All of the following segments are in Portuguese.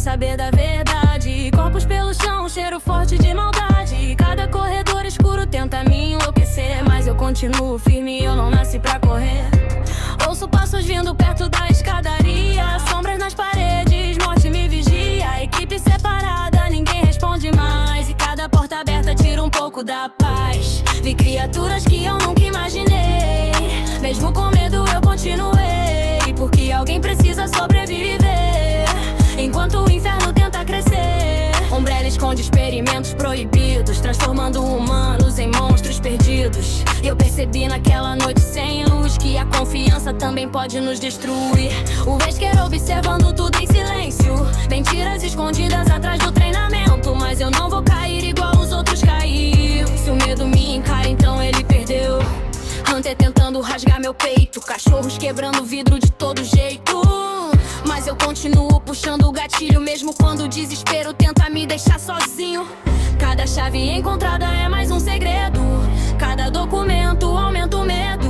saber da verdade. Corpos pelo chão, cheiro forte de maldade. Cada corredor escuro tenta me enlouquecer, mas eu continuo firme, eu não nasci pra correr. Ouço passos vindo perto da escadaria, sombras nas paredes, morte me vigia. Equipe separada, ninguém responde mais, e cada porta aberta tira um pouco da paz. Vi criaturas que eu nunca imaginei, mesmo com medo eu continuei, porque alguém precisa sobreviver enquanto o inferno tenta crescer. Umbrella esconde experimentos proibidos, transformando humanos em monstros perdidos. Eu percebi naquela noite sem luz que a confiança também pode nos destruir. O Wesker observando tudo em silêncio, mentiras escondidas atrás do treinamento, mas eu não vou cair igual os outros caíram. Se o medo me encara, então ele perdeu. Hunter tentando rasgar meu peito, cachorros quebrando vidro de todo jeito, mas eu continuo puxando o gatilho, mesmo quando o desespero tenta me deixar sozinho. Cada chave encontrada é mais um segredo, cada documento aumenta o medo.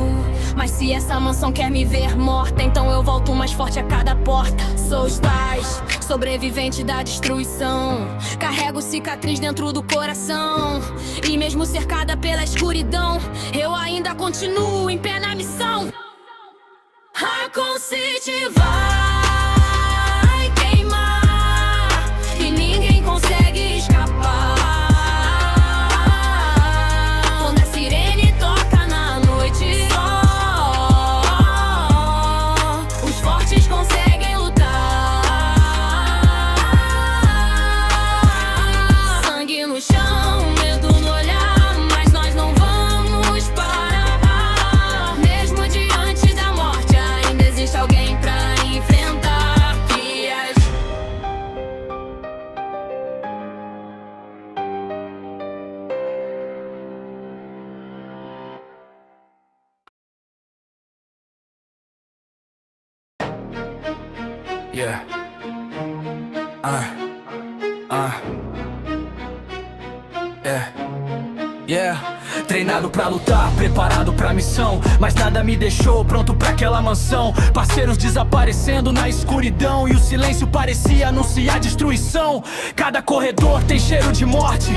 Mas se essa mansão quer me ver morta, então eu volto mais forte a cada porta. Sou Spice, sobrevivente da destruição, carrego cicatriz dentro do coração, e mesmo cercada pela escuridão, eu ainda continuo em pé na missão. Raccoon City vai queimar e ninguém consegue escapar. Quando a sirene toca na noite, só os fortes conseguem lutar. Sangue no chão, medo no olhar, mas nós não vamos parar. Mesmo diante da morte, ainda existe alguém pra enfrentar. Yeah. Yeah. Treinado pra lutar, preparado pra missão, mas nada me deixou pronto pra aquela mansão. Parceiros desaparecendo na escuridão, e o silêncio parecia anunciar destruição. Cada corredor tem cheiro de morte,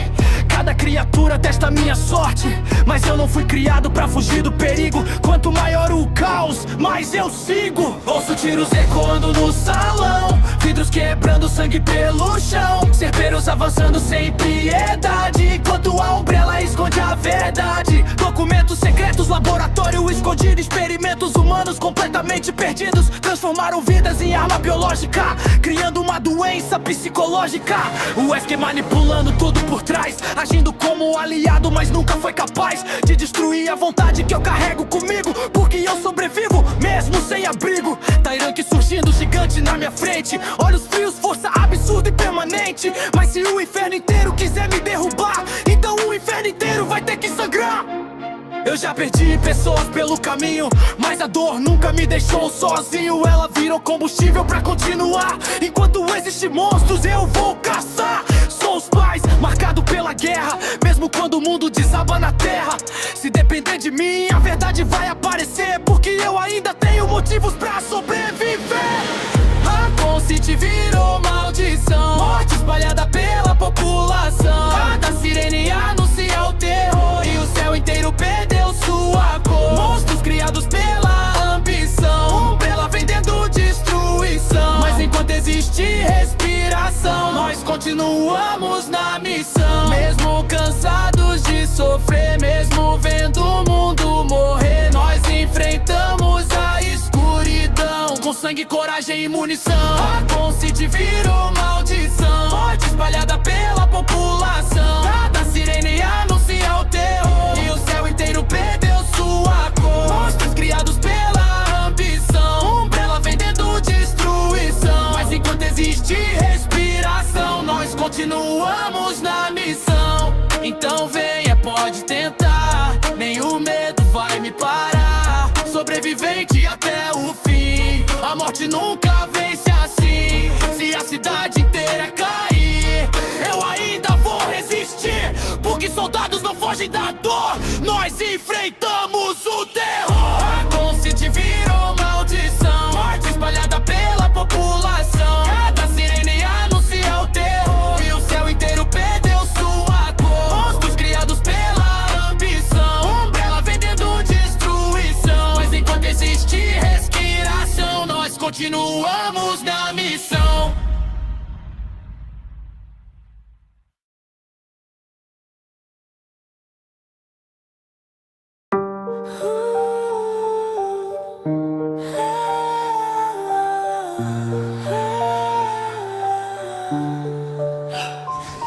cada criatura testa minha sorte, mas eu não fui criado pra fugir do perigo. Quanto maior o caos, mais eu sigo. Ouço tiros ecoando no salão, vidros quebrando, sangue pelo chão, cerpeiros avançando sem piedade, enquanto a Umbrella esconde a verdade. Documentos secretos, laboratório escondido, experimentos humanos completamente perdidos transformaram vidas em arma biológica, criando uma doença psicológica. O Wesker manipulando tudo por trás, agindo como aliado, mas nunca foi capaz de destruir a vontade que eu carrego comigo, porque eu sobrevivo mesmo sem abrigo. Tyrant surgindo gigante na minha frente, olhos frios, força absurda e permanente. Mas se o inferno inteiro quiser me derrubar, então o inferno inteiro vai ter que sangrar. Eu já perdi pessoas pelo caminho, mas a dor nunca me deixou sozinho. Ela virou combustível pra continuar. Enquanto existem monstros, eu vou caçar. Sou os pais, marcado pela guerra, mesmo quando o mundo desaba na terra. Se depender de mim, a verdade vai aparecer, porque eu ainda tenho motivos pra sobreviver. Raccoon City virou maldição, morte espalhada pela população. Cada sirene anuncia o terror, e o céu inteiro perdeu sua cor. Monstros criados pela ambição, Umbrella vendendo destruição. Mas enquanto existe respiração, nós continuamos na missão. Mesmo cansados de sofrer, mesmo vendo o mundo morrer, nós enfrentamos a escuridão com sangue, coragem e munição. Raccoon City virou maldição, morte espalhada pela população. Cada sirene anuncia o terror, e o céu inteiro perdeu sua cor. Monstros criados pela ambição, Umbrella vendendo destruição. Mas enquanto existe respiração, nós continuamos na missão. Então venha, pode tentar, nem o medo vai me parar. Sobrevivente até o fim, a morte nunca vence assim. Se a cidade inteira cair, eu ainda vou resistir, porque soldados não fogem da dor, nós enfrentamos o terror. Raccoon City virou maldição, morte espalhada pela população. Cada sirene anuncia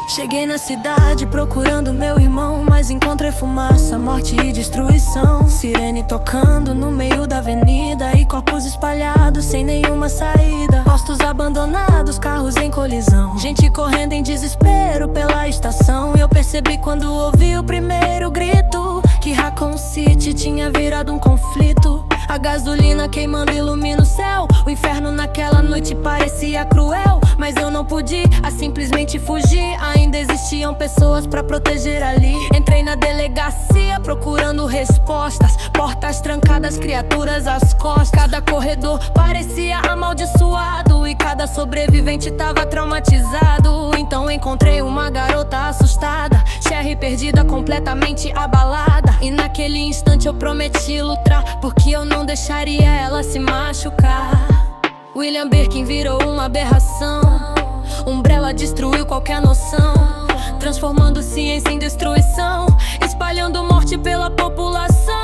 Cheguei na cidade procurando meu irmão, mas encontrei fumaça, morte e destruição. Sirene tocando no meio da avenida e corpos espalhados sem nenhuma saída. Postos abandonados, carros em colisão, gente correndo em desespero pela estação. E eu percebi quando ouvi o primeiro grito que Raccoon City tinha virado um conflito. A gasolina queimando ilumina o céu. O inferno naquela noite parecia cruel, mas eu não pude simplesmente fugir. Ainda existiam pessoas pra proteger ali. Entrei na delegacia procurando respostas, portas trancadas, criaturas às costas. Cada corredor parecia amaldiçoado e cada sobrevivente tava traumatizado. Então encontrei uma garota assustada, Cherry perdida, completamente abalada. E naquele instante eu prometi lutar, porque eu não deixaria ela se machucar. William Birkin virou uma aberração. Umbrella destruiu qualquer noção, transformando ciência em destruição, espalhando morte pela população.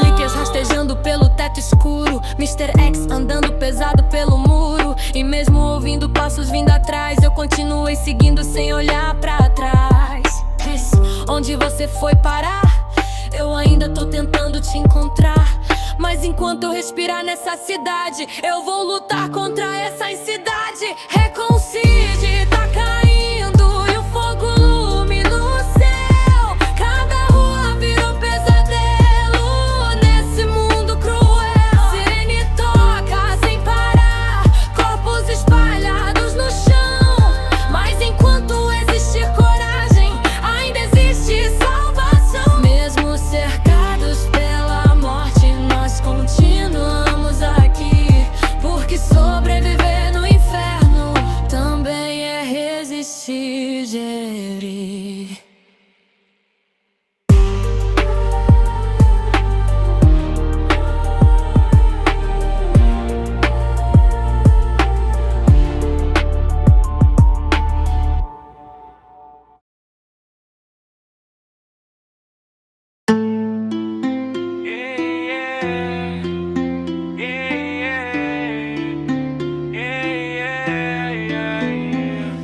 Líquias rastejando pelo teto escuro, Mr. X andando pesado pelo muro. E mesmo ouvindo passos vindo atrás, eu continuei seguindo sem olhar pra trás. Diz, onde você foi parar? Eu ainda tô tentando te encontrar, mas enquanto eu respirar nessa cidade, eu vou lutar contra essa incidade. Raccoon City tá caindo e o fogo ilumina o céu. Cada rua virou pesadelo nesse mundo cruel. Sirene toca sem parar, corpos espalhados no chão. Mas enquanto existir coragem, ainda existe salvação. Mesmo cercados pela morte, nós continuamos aqui, porque sobreviver no inferno também é resistir, Jerry.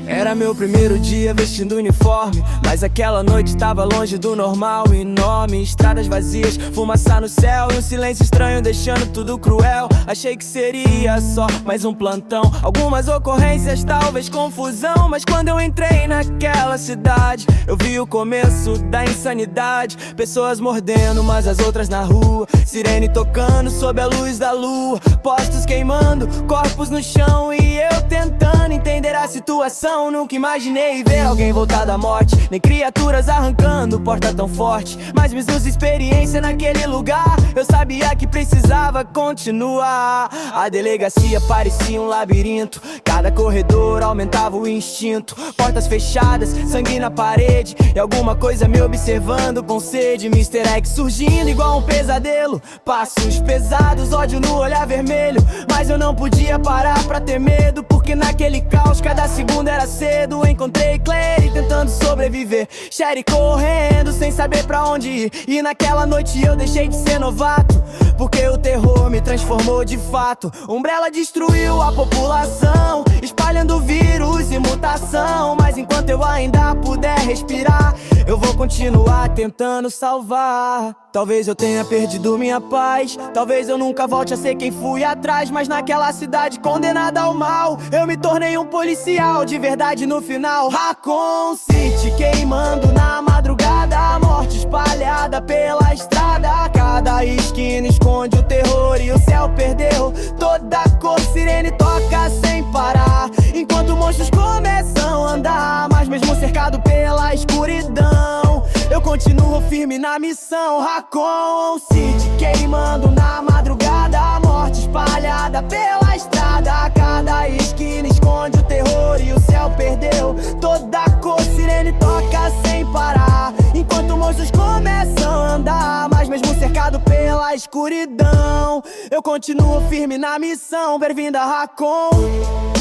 Era meu primeiro dia vestindo uniforme, mas aquela noite tava longe do normal. Enorme, estradas vazias, fumaça no céu e um silêncio estranho deixando tudo cruel. Achei que seria só mais um plantão, algumas ocorrências, talvez confusão. Mas quando eu entrei naquela cidade, eu vi o começo da insanidade. Pessoas mordendo umas às outras na rua, sirene tocando sob a luz da lua, postos queimando, corpos no chão e eu tentando entender a situação. Nunca imaginei ver alguém voltar da morte, nem criaturas arrancando porta tão forte. Mas mesmo experiência naquele lugar, eu sabia que precisava continuar. A delegacia parecia um labirinto, cada corredor aumentava o instinto. Portas fechadas, sangue na parede e alguma coisa me observando com sede. Mr. X surgindo igual um pesadelo, passos pesados, ódio no olhar vermelho. Mas eu não podia parar pra ter medo, porque naquele caos cada segundo era cedo. Encontrei Clary tentando sobreviver, Cherry correndo sem saber pra onde ir. E naquela noite eu deixei de ser novato, porque o terror me transformou de fato. Umbrella destruiu a população, espalhando vírus e mutação. Mas enquanto eu ainda puder respirar, eu vou continuar tentando salvar. Talvez eu tenha perdido minha paz, talvez eu nunca volte a ser quem fui atrás. Mas naquela cidade condenada ao mal, eu me tornei um policial de verdade no final. Raccoon City queimando na madrugada, a morte espalhada pela estrada. Cada esquina esconde o terror e o céu perdeu toda a cor. Sirene toca sem parar, enquanto monstros começam a andar. Mas mesmo cercado pela escuridão, eu continuo firme na missão. Raccoon City queimando na madrugada, a morte espalhada pela estrada. Cada esquina esconde o terror e o céu perdeu toda a cor. Sirene toca sem parar, enquanto monstros começam a andar. Mas mesmo cercado pela escuridão, eu continuo firme na missão. Bem-vinda a Raccoon,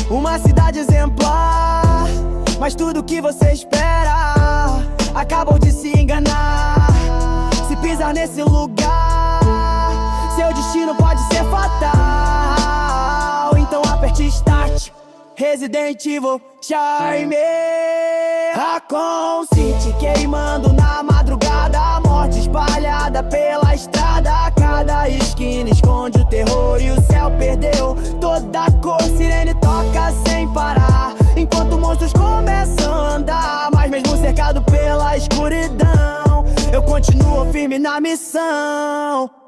uma cidade exemplar. Mas tudo que você espera acabou de se enganar. Se pisar nesse lugar, seu destino pode ser fatal. Então aperte start, Resident Evil Charme. Raccoon City queimando na madrugada, a morte espalhada pela estrada. Cada esquina esconde o terror e o céu perdeu toda a cor. Sirene toca sem parar, enquanto monstros começam a andar. Mas mesmo cercado pela escuridão, eu continuo firme na missão.